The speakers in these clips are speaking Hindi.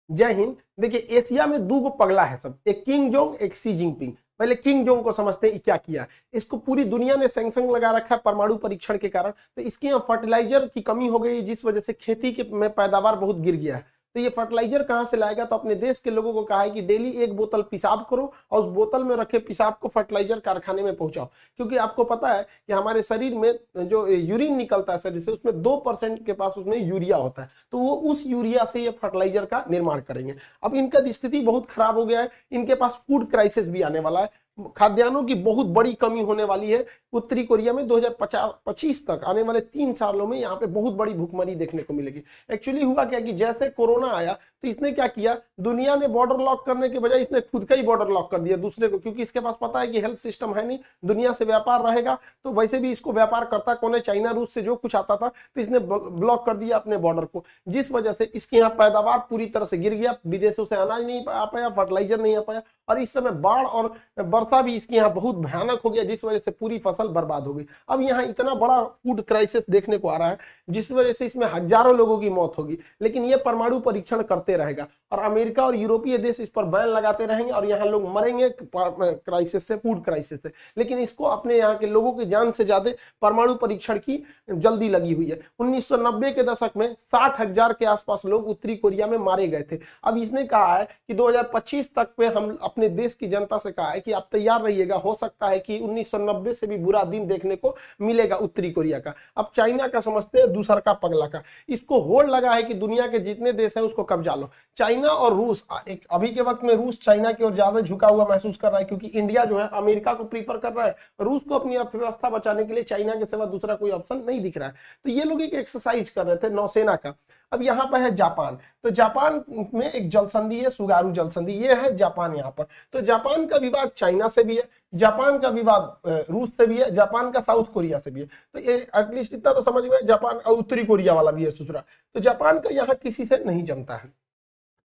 जय हिंद। देखिए एशिया में दो गो पगला है सब, एक किंग जोंग एक सी जिनपिंग। पहले किंग जोंग को समझते हैं क्या किया। इसको पूरी दुनिया ने सैंक्शन लगा रखा है परमाणु परीक्षण के कारण। तो इसके यहाँ फर्टिलाइजर की कमी हो गई जिस वजह से खेती के में पैदावार बहुत गिर गया है। तो ये फर्टिलाइजर कहाँ से लाएगा, तो अपने देश के लोगों को कहा है कि डेली एक बोतल पेशाब करो और उस बोतल में रखे पेशाब को फर्टिलाइजर कारखाने में पहुंचाओ। क्योंकि आपको पता है कि हमारे शरीर में जो यूरिन निकलता है शरीर से उसमें 2% के पास उसमें यूरिया होता है, तो वो उस यूरिया से ये फर्टिलाइजर का निर्माण करेंगे। अब इनका स्थिति बहुत खराब हो गया है, इनके पास फूड क्राइसिस भी आने वाला है, खाद्यान्नों की बहुत बड़ी कमी होने वाली है। उत्तरी कोरिया में 2025 तक आने वाले 3 सालों में यहाँ पे बहुत बड़ी भूखमरी देखने को मिलेगी। एक्चुअली हुआ क्या कि जैसे कोरोना आया तो इसने क्या किया, दुनिया ने बॉर्डर लॉक करने के बजाय इसने खुद का ही बॉर्डर लॉक कर दिया दूसरे को, क्योंकि इसके पास पता है कि हेल्थ सिस्टम है नहीं, दुनिया से व्यापार रहेगा तो वैसे भी इसको व्यापार करता कौन है, चाइना रूस से जो कुछ आता था, तो इसने ब्लॉक कर दिया अपने बॉर्डर को, जिस वजह से इसके यहाँ पैदावार पूरी तरह से गिर गया, विदेशों से अनाज नहीं आ पाया, फर्टिलाइजर नहीं आ पाया, और इस समय बाढ़ और वर्षा भी इसके यहाँ बहुत भयानक हो गया, जिस वजह से पूरी फसल बर्बाद हो गई। अब यहाँ इतना बड़ा फूड क्राइसिस देखने को आ रहा है जिस वजह से इसमें हजारों लोगों की मौत होगी। लेकिन ये परमाणु परीक्षण करते रहेगा और अमेरिका और यूरोपीय देश इस पर बैन लगाते रहेंगे और यहाँ लोग मरेंगे क्राइसिस से, फूड क्राइसिस से। लेकिन इसको अपने यहाँ के लोगों की जान से ज्यादा परमाणु परीक्षण की जल्दी लगी हुई है। 1990 के दशक में 60,000 के आसपास लोग उत्तरी कोरिया में मारे गए थे। अब इसने कहा है कि 2025 तक पे हम अपने देश की जनता से कहा है कि आप तैयार रहिएगा, हो सकता है कि 1990 से भी बुरा दिन देखने को मिलेगा उत्तरी कोरिया का। अब चाइना का समझते हैं दूसरा का पगला का, इसको होड़ लगा है कि दुनिया के जितने देश हैं उसको कब्जा लो। चाइना और रूस एक अभी के वक्त में रूस चाइना की ओर ज्यादा झुका हुआ महसूस कर रहा है, क्योंकि इंडिया जो है अमेरिका को प्रीफर कर रहा है, रूस को अपनी अर्थव्यवस्था बचाने के लिए चाइना के सिवा दूसरा कोई ऑप्शन नहीं दिख रहा है। तो ये लोग एक एक्सरसाइज कर रहे थे नौसेना का। अब यहाँ पर है जापान, तो जापान में एक जलसंधि है, सुगारू जलसंधि, ये है जापान यहाँ पर। तो जापान का विवाद चाइना से भी है, जापान का विवाद रूस से भी है, जापान का साउथ कोरिया से भी है। तो ये एटलीस्ट इतना तो समझ में, जापान और उत्तरी कोरिया वाला भी है दूसरा। तो जापान का यहाँ किसी से नहीं जमता है।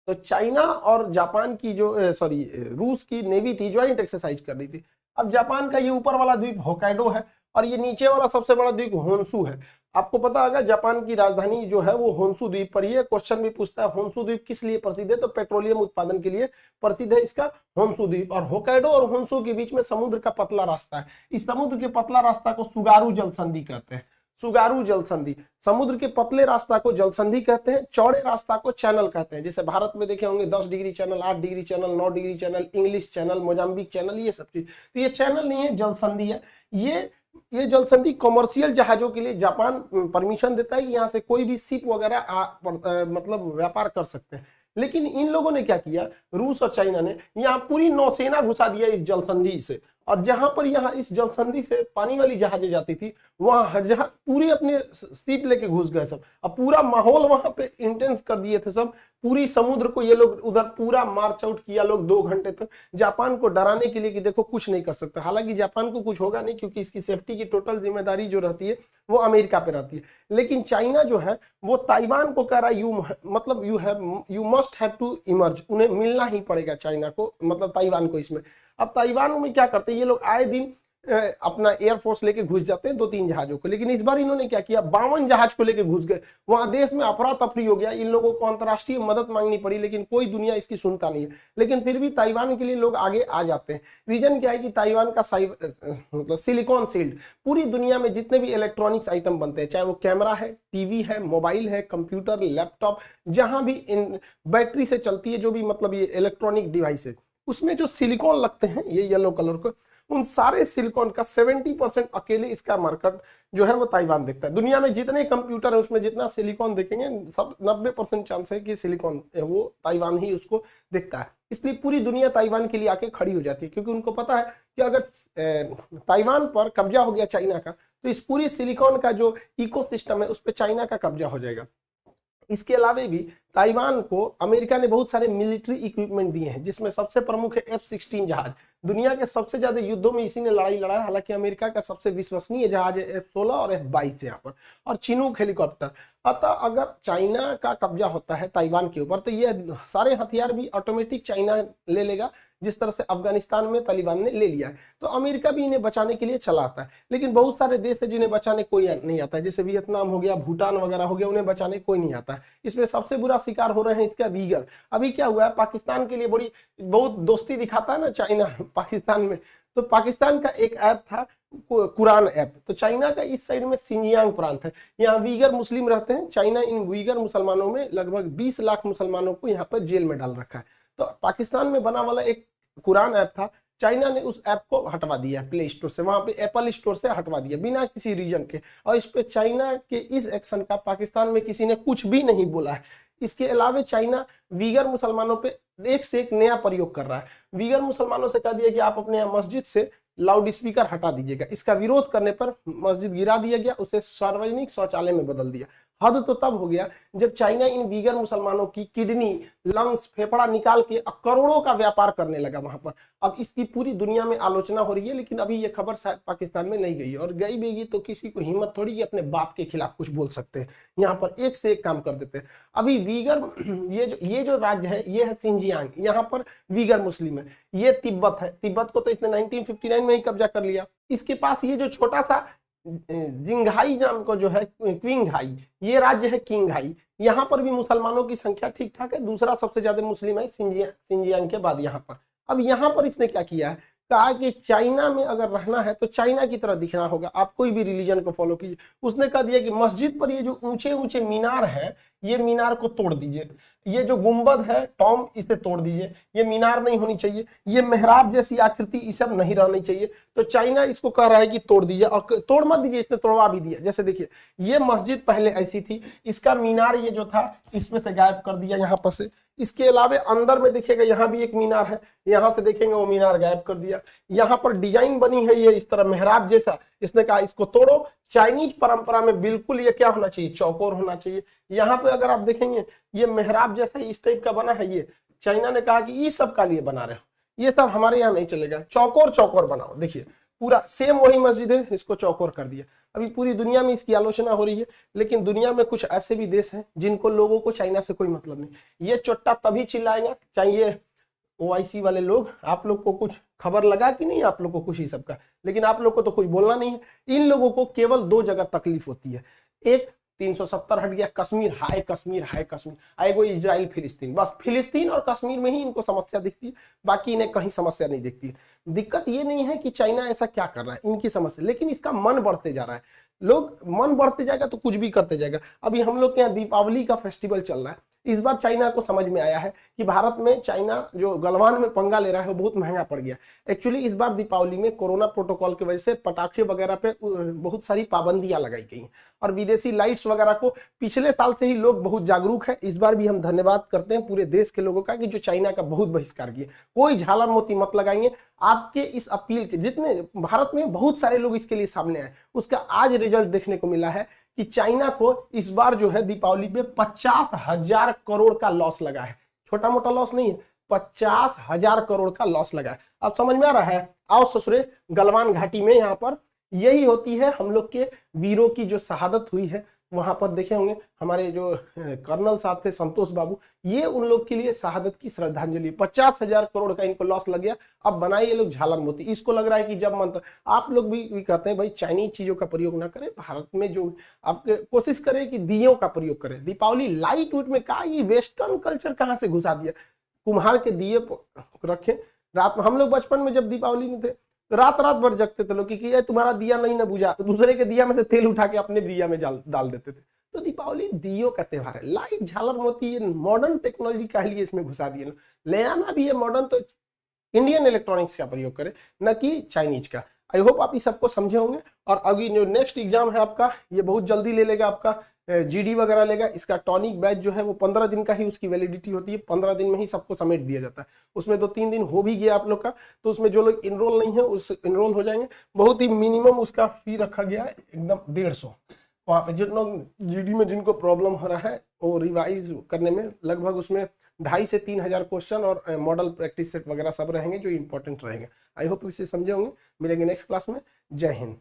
तो चाइना और जापान की जो रूस की नेवी थी, ज्वाइंट एक्सरसाइज कर रही थी। अब जापान का ये ऊपर वाला द्वीप होकाइडो है और ये नीचे वाला सबसे बड़ा द्वीप होन्शु है। आपको पता होगा जापान की राजधानी जो है वो होन्शु द्वीप पर ही है। क्वेश्चन भी पूछता है होन्शु द्वीप किस लिए प्रसिद्ध है, तो पेट्रोलियम उत्पादन के लिए प्रसिद्ध है इसका होन्शु द्वीप। और होकाइडो और होन्शु के बीच में समुद्र का पतला रास्ता है, इस समुद्र के पतला रास्ता को सुगारू जलसंधि कहते हैं। सुगारू जलसंधि, समुद्र के पतले रास्ता को जलसंधि कहते हैं, चौड़े रास्ता को चैनल कहते हैं। जैसे भारत में देखे होंगे 10 degree channel, 8 degree channel, 9 degree channel, English channel, Mozambique channel, ये सब चीज। तो ये चैनल नहीं है, जलसंधि है। ये जलसंधि कॉमर्शियल जहाजों के लिए जापान परमिशन देता है कि यहाँ से कोई भी शिप वगैरह मतलब व्यापार कर सकते हैं। लेकिन इन लोगों ने क्या किया, रूस और चाइना ने यहाँ पूरी नौसेना घुसा दिया इस जलसंधि से, और जहां पर यहाँ इस जलसंधि से पानी वाली जहाजें जाती थी वहां पूरी अपने शिप लेके घुस गए सब। अब पूरा माहौल वहां पे इंटेंस कर दिए थे सब, पूरी समुद्र को ये लोग उधर पूरा मार्च आउट किया लोग 2 घंटे तक, जापान को डराने के लिए कि देखो कुछ नहीं कर सकता। हालांकि जापान को कुछ होगा नहीं, क्योंकि इसकी सेफ्टी की टोटल जिम्मेदारी जो रहती है वो अमेरिका पे रहती है। लेकिन चाइना जो है वो ताइवान को कह रहा है you must have to emerge, उन्हें मिलना ही पड़ेगा चाइना को, मतलब ताइवान को इसमें। अब ताइवान में क्या करते हैं ये लोग, आए दिन अपना एयरफोर्स लेके घुस जाते हैं 2-3 जहाजों को। लेकिन इस बार इन्होंने क्या किया, 52 जहाज को लेके घुस गए। वहां देश में अफरा तफरी हो गया, इन लोगों को अंतरराष्ट्रीय मदद मांगनी पड़ी, लेकिन कोई दुनिया इसकी सुनता नहीं है। लेकिन फिर भी ताइवान के लिए लोग आगे आ जाते हैं। रीजन क्या है कि ताइवान का मतलब सिलिकॉन शील्ड, पूरी दुनिया में जितने भी इलेक्ट्रॉनिक्स आइटम बनते हैं, चाहे वो कैमरा है, टीवी है, मोबाइल है, कंप्यूटर, लैपटॉप, जहां भी बैटरी से चलती है जो भी मतलब ये इलेक्ट्रॉनिक डिवाइस है, उसमें जो सिलिकॉन लगते हैं ये येलो कलर को, उन सारे सिलिकॉन का 70% अकेले इसका मार्केट जो है वो ताइवान देखता है। दुनिया में जितने कंप्यूटर है उसमें जितना सिलिकॉन देखेंगे सब 90% चांस है कि सिलिकॉन वो ताइवान ही उसको देखता है। इसलिए पूरी दुनिया ताइवान के लिए आके खड़ी हो जाती है, क्योंकि उनको पता है कि अगर ताइवान पर कब्जा हो गया चाइना का, तो इस पूरी सिलिकॉन का जो इकोसिस्टम है उस पर चाइना का कब्जा हो जाएगा। इसके अलावा भी ताइवान को अमेरिका ने बहुत सारे मिलिट्री इक्विपमेंट दिए हैं, जिसमें सबसे प्रमुख है F-16 जहाज। दुनिया के सबसे ज्यादा युद्धों में इसी ने लड़ाई लड़ा है। हालांकि अमेरिका का सबसे विश्वसनीय जहाज है F-16 और F-22 यहाँ पर, और चिनूक हेलीकॉप्टर। अतः अगर चाइना का कब्जा होता है ताइवान के ऊपर, तो ये सारे हथियार भी ऑटोमेटिक चाइना ले लेगा, जिस तरह से अफगानिस्तान में तालिबान ने ले लिया है। तो अमेरिका भी इन्हें बचाने के लिए चला आता है। लेकिन बहुत सारे देश है जिन्हें बचाने कोई नहीं आता है, जैसे वियतनाम हो गया, भूटान वगैरह हो गया, उन्हें बचाने कोई नहीं आता है। इसमें सबसे बुरा शिकार हो रहे हैं इसका वीगर। अभी क्या हुआ है, पाकिस्तान के लिए बहुत दोस्ती दिखाता है ना चाइना पाकिस्तान में, तो पाकिस्तान का एक ऐप था कुरान ऐप, तो चाइना का इस साइड में सिंजियांग प्रांत है, यहाँ वीगर मुस्लिम रहते हैं। चाइना इन वीगर मुसलमानों में लगभग 20 लाख मुसलमानों को यहाँ पर जेल में डाल रखा है। तो पाकिस्तान में बना वाला एक कुरान ऐप था, चाइना ने उस ऐप को हटवा दिया प्ले स्टोर से, वहां पे एप्पल स्टोर से हटवा दिया बिना किसी रीजन के। और इस पे चाइना के इस एक्शन का पाकिस्तान में किसी ने कुछ भी नहीं बोला है। इसके अलावा चाइना वीगर मुसलमानों पे एक से एक नया प्रयोग कर रहा है। वीगर मुसलमानों से कह दिया कि आप अपने मस्जिद से लाउड स्पीकर हटा दीजिएगा। इसका विरोध करने पर मस्जिद गिरा दिया गया, उसे सार्वजनिक शौचालय में बदल दिया। हद तो तब हो गया जब चाइना इन वीगर मुसलमानों की किडनी, लंग्स, फेफड़ा निकाल के करोड़ों का व्यापार करने लगा वहां पर। अब इसकी पूरी दुनिया में आलोचना हो रही है, लेकिन अभी ये खबर शायद पाकिस्तान में नहीं गई, और गई भी तो किसी को हिम्मत थोड़ी कि अपने बाप के खिलाफ कुछ बोल सकते हैं। यहाँ पर एक से एक काम कर देते हैं। अभी वीगर ये जो राज्य है ये है सिंजियांग, यहाँ पर वीगर मुस्लिम है। ये तिब्बत है, तिब्बत को तो इसने 1959 में ही कब्जा कर लिया। इसके पास ये जो छोटा सा जिंघाई नाम को जो है क्विंघाई, ये राज्य है किंघाई, यहाँ पर भी मुसलमानों की संख्या ठीक ठाक है, दूसरा सबसे ज्यादा मुस्लिम है सिंजियांग के बाद यहाँ पर। अब यहाँ पर इसने क्या किया है, कहा कि चाइना में अगर रहना है तो चाइना की तरह दिखना होगा, आप कोई भी रिलीजन को फॉलो कीजिए। उसने कह दिया कि मस्जिद पर ये जो ऊंचे ऊंचे मीनार है, ये मीनार को तोड़ दीजिए, ये जो गुंबद है टॉम, इसे तोड़ दीजिए, ये मीनार नहीं होनी चाहिए, ये मेहराब जैसी आकृति ये सब नहीं रहनी चाहिए। तो चाइना इसको कह रहा है कि तोड़ दीजिए, और तोड़ मत दीजिए, इसने तोड़वा भी दिया। जैसे देखिए ये मस्जिद पहले ऐसी थी, इसका मीनार ये जो था इसमें से गायब कर दिया यहाँ पर से। इसके अलावा अंदर में देखिएगा यहाँ भी एक मीनार है, यहाँ से देखेंगे वो मीनार गायब कर दिया। यहाँ पर डिजाइन बनी है ये इस तरह मेहराब जैसा, इसने कहा इसको तोड़ो। चाइनीज परंपरा में बिल्कुल ये क्या होना चाहिए, चौकोर होना चाहिए। यहाँ पे अगर आप देखेंगे ये मेहराब जैसा इस टाइप का बना है, ये चाइना ने कहा कि ये सब का लिए बना रहे हो, ये सब हमारे यहाँ नहीं चलेगा, चौकोर चौकोर बनाओ। देखिए पूरा सेम वही मस्जिद है, इसको चौकोर कर दिया। अभी पूरी दुनिया में इसकी आलोचना हो रही है, लेकिन दुनिया में कुछ ऐसे भी देश हैं जिनको लोगों को चाइना से कोई मतलब नहीं। ये चोट्टा तभी चिल्लाएगा चाहिए ओआईसी वाले लोग, आप लोग को कुछ खबर लगा कि नहीं, आप लोग को कुछ ही सबका, लेकिन आप लोग को तो कुछ बोलना नहीं है। इन लोगों को केवल दो जगह तकलीफ होती है, एक 370 हट गया, कश्मीर, हाय कश्मीर, हाय कश्मीर, आएगो इजराइल फिलिस्तीन, बस फिलिस्तीन और कश्मीर में ही इनको समस्या दिखती है, बाकी इन्हें कहीं समस्या नहीं दिखती है। दिक्कत ये नहीं है कि चाइना ऐसा क्या कर रहा है, इनकी समस्या, लेकिन इसका मन बढ़ते जा रहा है। लोग मन बढ़ते जाएगा तो कुछ भी करते जाएगा। अभी हम लोग के यहाँ दीपावली का फेस्टिवल चल रहा है, इस बार चाइना को समझ में आया है कि भारत में चाइना जो गलवान में पंगा ले रहा है वो बहुत महंगा पड़ गया। एक्चुअली इस बार दीपावली में कोरोना प्रोटोकॉल की वजह से पटाखे वगैरह पे बहुत सारी पाबंदियां लगाई गई और विदेशी लाइट्स वगैरह को पिछले साल से ही लोग बहुत जागरूक है। इस बार भी हम धन्यवाद करते हैं पूरे देश के लोगों का कि जो चाइना का बहुत बहिष्कार किए। कोई झालर मोती मत लगाएंगे। आपके इस अपील के जितने भारत में बहुत सारे लोग इसके लिए सामने आए, उसका आज रिजल्ट देखने को मिला है कि चाइना को इस बार जो है दीपावली पे 50,000 करोड़ का लॉस लगा है। छोटा मोटा लॉस नहीं है, 50,000 करोड़ का लॉस लगा है। अब समझ में आ रहा है? आओ ससुरे, गलवान घाटी में यहाँ पर यही होती है हम लोग के वीरों की जो शहादत हुई है। वहां पर देखे होंगे हमारे जो कर्नल साहब थे संतोष बाबू, ये उन लोग के लिए शहादत की श्रद्धांजलि। 50,000 करोड़ का इनको लॉस लग गया। अब बनाए ये लोग झालर मोती। इसको लग रहा है कि जब मन, आप लोग भी कहते हैं भाई चाइनीज चीजों का प्रयोग ना करें, भारत में जो आप कोशिश करें कि दियों का प्रयोग करें। दीपावली लाइट वेट में कहा, ये वेस्टर्न कल्चर कहाँ से घुसा दिया। कुम्हार के दिए रखे रात में, हम लोग बचपन में जब दीपावली में थे रात रात भर जगते थे लोग कि तुम्हारा दिया नहीं ना बुझा, तो दूसरे के दिया में से तेल उठा के अपने दिया में डाल देते थे। तो दीपावली दियों का त्योहार है। लाइट, झालर मोती, मॉडर्न टेक्नोलॉजी का लिए इसमें घुसा दिए। ले आना भी है मॉडर्न तो इंडियन इलेक्ट्रॉनिक्स का प्रयोग करें, न कि चाइनीज का। आई होप आप इस सबको समझे होंगे। और अभी जो नेक्स्ट एग्जाम है आपका, ये बहुत जल्दी ले लेगा, आपका जीडी वगैरह लेगा। इसका टॉनिक बैच जो है वो 15 दिन का ही उसकी वैलिडिटी होती है। 15 दिन में ही सबको समेट दिया जाता है। उसमें 2-3 दिन हो भी गया आप लोग का, तो उसमें जो लोग इनरोल नहीं है उस इनरोल हो जाएंगे। बहुत ही मिनिमम उसका फी रखा गया है, एकदम 150। वहाँ पे जिन लोग जीडी में जिनको प्रॉब्लम हो रहा है वो रिवाइज करने में लगभग उसमें 2,500 से 3,000 क्वेश्चन और मॉडल प्रैक्टिस सेट वगैरह सब रहेंगे जो इंपॉर्टेंट रहेंगे। आई होप इसे समझे होंगे। मिलेंगे नेक्स्ट क्लास में। जय हिंद।